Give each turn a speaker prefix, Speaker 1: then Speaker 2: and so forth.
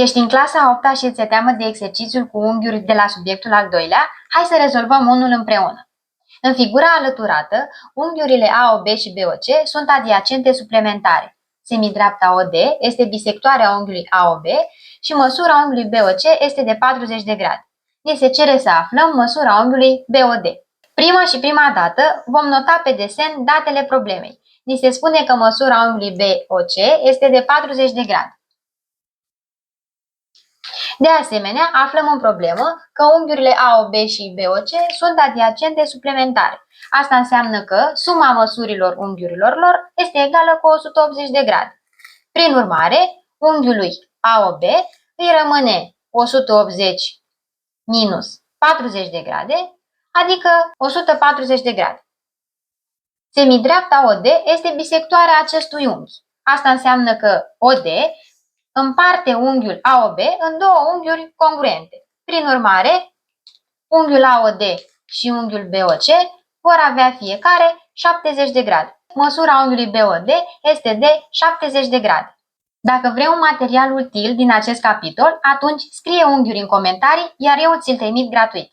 Speaker 1: Ești în clasa a 8-a și ți-e teamă de exercițiul cu unghiuri de la subiectul al doilea? Hai să rezolvăm unul împreună. În figura alăturată, unghiurile AOB și BOC sunt adiacente suplementare. Semidreapta OD este bisectoarea unghiului AOB și măsura unghiului BOC este de 40 de grade. Ne se cere să aflăm măsura unghiului BOD. Prima dată vom nota pe desen datele problemei. Ni se spune că măsura unghiului BOC este de 40 de grade. De asemenea, aflăm în problemă că unghiurile AOB și BOC sunt adiacente suplementare. Asta înseamnă că suma măsurilor unghiurilor lor este egală cu 180 de grade. Prin urmare, unghiului AOB îi rămâne 180 minus 40 de grade, adică 140 de grade. Semidreapta OD este bisectoarea acestui unghi. Asta înseamnă că OD împarte unghiul AOB în două unghiuri congruente. Prin urmare, unghiul AOD și unghiul BOC vor avea fiecare 70 de grade. Măsura unghiului BOD este de 70 de grade. Dacă vrei un material util din acest capitol, atunci scrie unghiuri în comentarii, iar eu ți-l trimit gratuit.